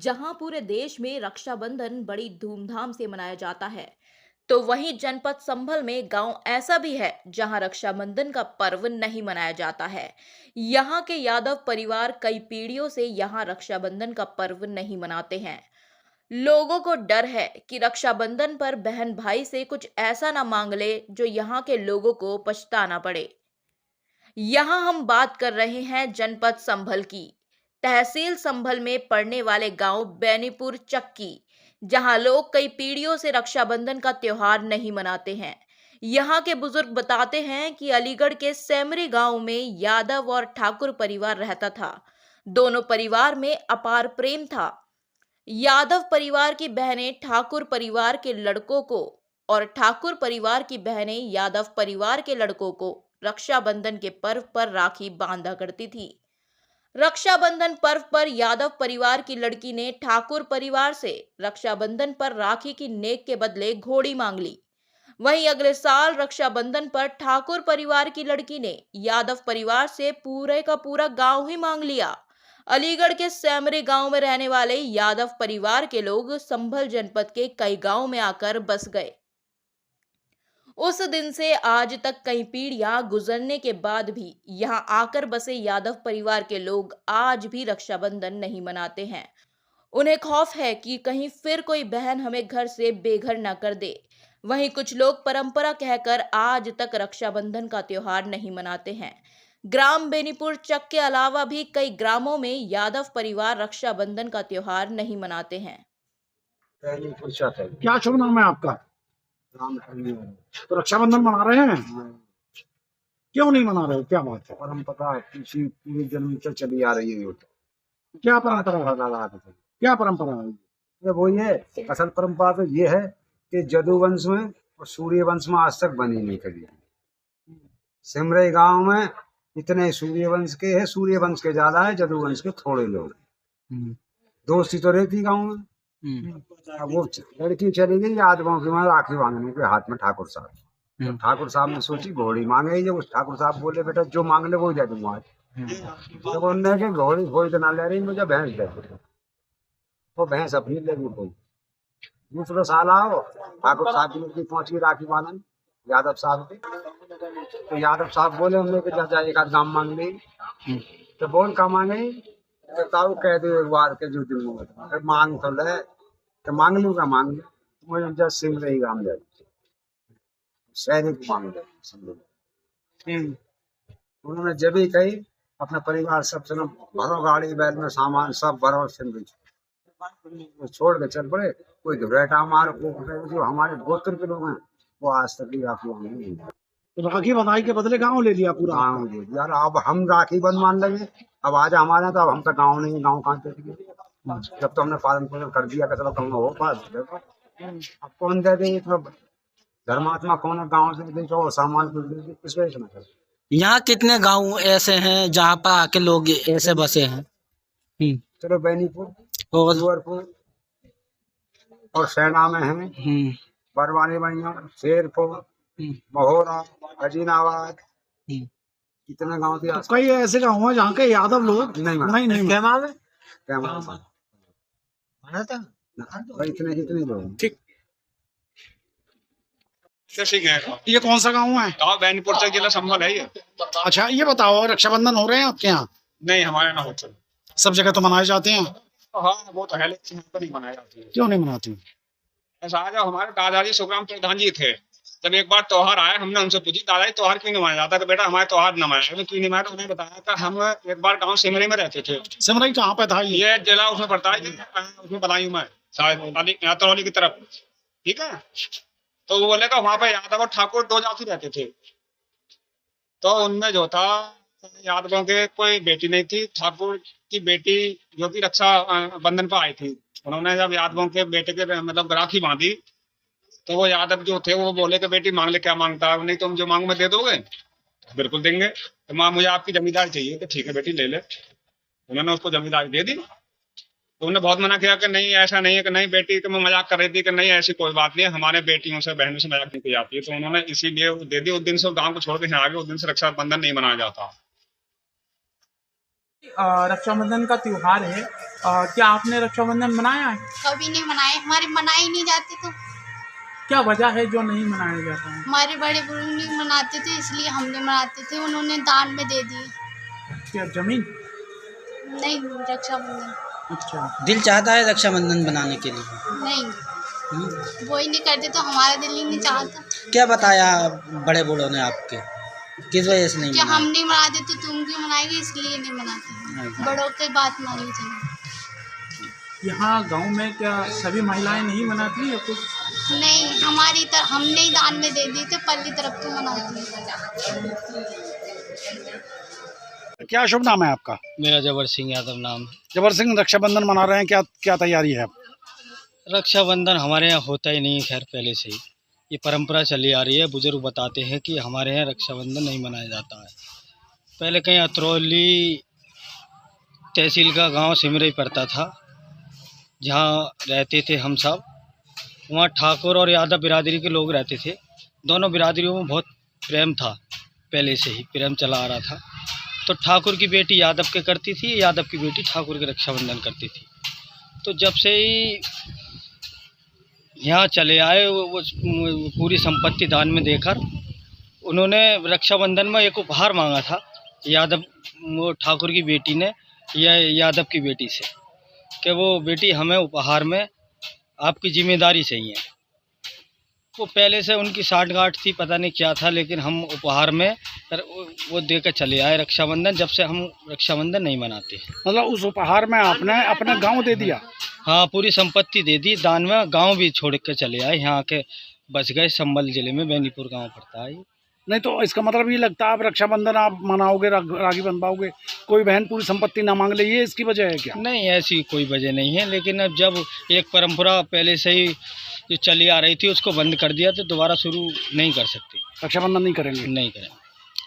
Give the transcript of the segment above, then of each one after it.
जहां पूरे देश में रक्षाबंधन बड़ी धूमधाम से मनाया जाता है, तो वहीं जनपद संभल में गांव ऐसा भी है जहां रक्षाबंधन का पर्व नहीं मनाया जाता है। यहां के यादव परिवार कई पीढ़ियों से यहां रक्षाबंधन का पर्व नहीं मनाते हैं। लोगों को डर है कि रक्षाबंधन पर बहन भाई से कुछ ऐसा ना मांग ले जो यहाँ के लोगों को पछताना पड़े। यहाँ हम बात कर रहे हैं जनपद संभल की, तहसील संभल में पड़ने वाले गांव बेनीपुर चक्की, जहां लोग कई पीढ़ियों से रक्षाबंधन का त्योहार नहीं मनाते हैं। यहाँ के बुजुर्ग बताते हैं कि अलीगढ़ के सेमरी गांव में यादव और ठाकुर परिवार रहता था। दोनों परिवार में अपार प्रेम था। यादव परिवार की बहनें ठाकुर परिवार के लड़कों को और ठाकुर परिवार की बहनें यादव परिवार के लड़कों को रक्षाबंधन के पर्व पर राखी बांधा करती थी। रक्षाबंधन पर्व पर यादव परिवार की लड़की ने ठाकुर परिवार से रक्षाबंधन पर राखी की नेक के बदले घोड़ी मांग ली। वहीं अगले साल रक्षाबंधन पर ठाकुर परिवार की लड़की ने यादव परिवार से पूरे का पूरा गांव ही मांग लिया। अलीगढ़ के सैमरी गांव में रहने वाले यादव परिवार के लोग संभल जनपद के कई गांव में आकर बस गए। उस दिन से आज तक कई पीढ़ियां गुजरने के बाद भी यहां आकर बसे यादव परिवार के लोग आज भी रक्षाबंधन नहीं मनाते हैं। उन्हें खौफ है कि कहीं फिर कोई बहन हमें घर से बेघर न कर दे। वहीं कुछ लोग परंपरा कहकर आज तक रक्षाबंधन का त्योहार नहीं मनाते हैं। ग्राम बेनीपुर चक के अलावा भी कई ग्रामों में यादव परिवार रक्षाबंधन का त्योहार नहीं मनाते हैं। क्या शुभ नाम है आपका? राम करने तो रक्षाबंधन मना रहे हैं? क्यों नहीं मना रहे? क्या बात है? परंपरा किसी पूरे जन्म से चली आ रही है। ये तो क्या परंपरा है? क्या परंपरा है? ये वो ये असल परंपरा तो ये है कि जदू वंश में और सूर्य वंश में आज तक बनी नहीं कभी। सिमरे गांव में इतने सूर्य वंश के है, सूर्य वंश के ज्यादा है, जदू वंश के थोड़े लोग। दोस्ती तो रहती गांव में। अब वो लड़की चली गई यादवों की, वहां राखी बांधने के हाथ में ठाकुर साहब। तो ठाकुर साहब ने सोची घोड़ी मांगे। जब उस ठाकुर साहब बोले बेटा जो मांग ले वो दे दूंगा। तो उन्होंने कि घोड़ी कोई तो ना ले रही, मुझे भैंस दे दो। वो भैंस अपनी ले गई कोई। दूसरा साल आओ, ठाकुर साहब की लड़की पहुंच गई राखी बांधन यादव साहब के। तो यादव साहब बोले हमने कि चाचा एक आध दाम मांग ली। तो बोल का मांगे? ताऊ कह दे एक बार के जो दिन में मांग तो ले। तो मांग लूंगा, मांग ले। मुझे जब सिंह रही गांव जाए शहरी को मांग ले। उन्होंने जब ही कही अपने परिवार सब से भरो गाड़ी बैल में सामान सब भरो सिंह छोड़ के चल पड़े। कोई दुर्घटना मार जो हमारे गोत्र के लोग हैं वो आज तक राखी नहीं। तो राखी बंधाई के बदले गांव ले लिया पूरा? गाँव ले लिया। यार अब हम राखी बनवाने लगे। अब आज हमारे यहाँ तो अब हम तो गाँव नहीं, गाँव कहाँ चले गए। जब तो हमने पालन पोषण कर दिया चलो तुम हो पास। अब कौन दे दे? तो धर्मात्मा कौन है गाँव से दे तो सामान कुछ दे दे, किस वजह से ना करे। यहाँ कितने गांव ऐसे हैं जहाँ पर आके लोग ऐसे बसे हैं? चलो बेनीपुर और कुंवरपुर और सेना में है, बरवानी बढ़िया, शेरपुर, महोरा, अजीनाबाद, कितने गाँव थे। तो कई ऐसे गाँव हैं जहाँ के यादव लोग नहीं क्या नाम है? इतने जितने लोग। ठीक। सिंह है। ये कौन सा गाँव है? गाँव बेनीपुर चक जिला संभल है ये। अच्छा ये बताओ, रक्षाबंधन हो रहे हैं आपके यहाँ? नहीं हमारे ना होते। सब जगह तो मनाए जाते हैं। हाँ वो तो है, लेकिन यहाँ पर नहीं मनाया जाती है। क्यों नहीं मनाते? ऐसा है, जब हमारे दादाजी सुखराम प्रधान जी थे, जब एक बार त्योहार आया, हमने उनसे पूछी दादाजी त्योहार क्यों नहीं मनाया जाता? तो बेटा हमारे त्योहार न मनाया क्यों नहीं मनाया? तो उन्हें बताया था हम एक बार गाँव सिमरी में रहते थे। सिमरई कहाँ पे था ये? ये जिला उसमें पड़ता है, उसमें बताई मैं शायद तरौली की तरफ। ठीक है, तो वो बोले वहां पे यादव और ठाकुर दो जाति रहते थे। तो उनमें जो था यादवों के कोई बेटी नहीं थी, ठाकुर की बेटी जो कि रक्षा बंधन पर आई थी। उन्होंने जब यादवों के बेटे के मतलब राखी बांधी तो वो यादव जो थे वो बोले कि बेटी मांग ले, क्या मांगता है? नहीं तुम जो मांगो मैं दे दोगे? बिल्कुल देंगे। तो माँ मुझे आपकी जमींदारी चाहिए। तो ठीक है बेटी ले ले। उन्होंने उसको जमींदारी दे दी। तो उन्होंने बहुत मना किया कि नहीं ऐसा नहीं है, कि नहीं बेटी तो मैं मजाक कर रही थी कि नहीं ऐसी कोई बात नहीं है, हमारे बेटियों से बहनों से मजाक नहीं की जाती है। तो उन्होंने इसीलिए वो दे दी। उस दिन से गाँव को छोड़ के यहाँ आ गए। उस दिन से रक्षाबंधन नहीं मनाया जाता। रक्षाबंधन का त्योहार है। क्या आपने रक्षाबंधन मनाया है? कभी नहीं मनाए, हमारे मनाए ही नहीं जाते। तो क्या वजह है जो नहीं मनाया जाता है? हमारे बड़े बुजुर्ग नहीं मनाते थे, इसलिए हम नहीं मनाते थे। उन्होंने दान में दे दिए। क्या जमीन? नहीं, रक्षाबंधन अच्छा। दिल चाहता है रक्षाबंधन बनाने के लिए? नहीं, हम्म। वो ही नहीं करते तो हमारा दिल ही नहीं चाहता। क्या बताया बड़े बूढ़ों ने आपके, किस वजह से नहीं कि हम मनाया? नहीं मनाते तो तुम क्यों मनाएगी, इसलिए नहीं मनाते। बड़ों की बात माननी चाहिए। यहाँ गांव में क्या सभी महिलाएं नहीं मनाती या कुछ? नहीं, हमारी तरफ हमने ही दान में दे दिए थे, पल्ली तरफ तो मनाती है। क्या शुभ नाम है आपका? मेरा जबर सिंह यादव नाम है। जबर सिंह, रक्षाबंधन मना रहे हैं, क्या क्या तैयारी है? रक्षाबंधन हमारे यहाँ होता ही नहीं, खैर पहले से ही ये परंपरा चली आ रही है। बुजुर्ग बताते हैं कि हमारे यहाँ रक्षाबंधन नहीं मनाया जाता है। पहले कहीं अतरौली तहसील का गांव सिमरई पड़ता था, जहाँ रहते थे हम सब। वहाँ ठाकुर और यादव बिरादरी के लोग रहते थे। दोनों बिरादरियों में बहुत प्रेम था, पहले से ही प्रेम चला आ रहा था। तो ठाकुर की बेटी यादव के करती थी, यादव की बेटी ठाकुर के रक्षाबंधन करती थी। तो जब से ही यहाँ चले आए, वो पूरी संपत्ति दान में देकर उन्होंने रक्षाबंधन में एक उपहार मांगा था यादव, वो ठाकुर की बेटी ने या यादव की बेटी से, कि वो बेटी हमें उपहार में आपकी जिम्मेदारी चाहिए। वो पहले से उनकी साठगांठ थी, पता नहीं क्या था, लेकिन हम उपहार में वो दे कर चले आए रक्षाबंधन। जब से हम रक्षाबंधन नहीं मनाते। मतलब उस उपहार में आपने अपना गांव दे दिया? हाँ, पूरी संपत्ति दे दी दान में। गांव भी छोड़ के चले आए, यहाँ के बस गए। संभल जिले में बेनीपुर गांव पड़ता है। नहीं तो इसका मतलब ये लगता है आप रक्षाबंधन आप मनाओगे, राखी बंधवाओगे, कोई बहन पूरी संपत्ति ना मांग ले, ये इसकी वजह है क्या? नहीं, ऐसी कोई वजह नहीं है, लेकिन अब जब एक परंपरा पहले से ही जो चली आ रही थी उसको बंद कर दिया, तो दोबारा शुरू नहीं कर सकते। रक्षाबंधन नहीं करेंगे? नहीं करेंगे।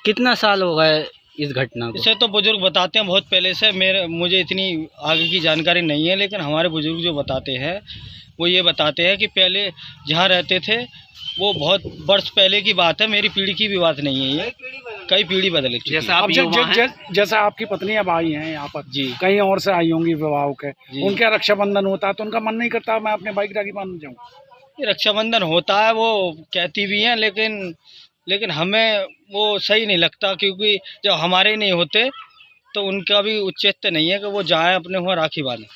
कितना साल हो गए इस घटना को? इसे तो बुजुर्ग बताते हैं बहुत पहले से। मुझे इतनी आगे की जानकारी नहीं है, लेकिन हमारे बुजुर्ग जो बताते हैं वो ये बताते हैं कि पहले जहाँ रहते थे वो बहुत वर्ष पहले की बात है, मेरी पीढ़ी की भी बात नहीं है, ये कई पीढ़ी बदल चुकी है। अब जैसे आपकी पत्नी अब आई हैं यहाँ पर जी, कहीं और से आई होंगी विवाह के, उनका रक्षाबंधन होता है तो उनका मन नहीं करता मैं अपने भाई की राखी बांधने जाऊँ? ये रक्षाबंधन होता है, वो कहती भी हैं, लेकिन हमें वो सही नहीं लगता, क्योंकि जब हमारे नहीं होते तो उनका भी उचित नहीं है कि वो जाएं अपने वहाँ राखी बांधें।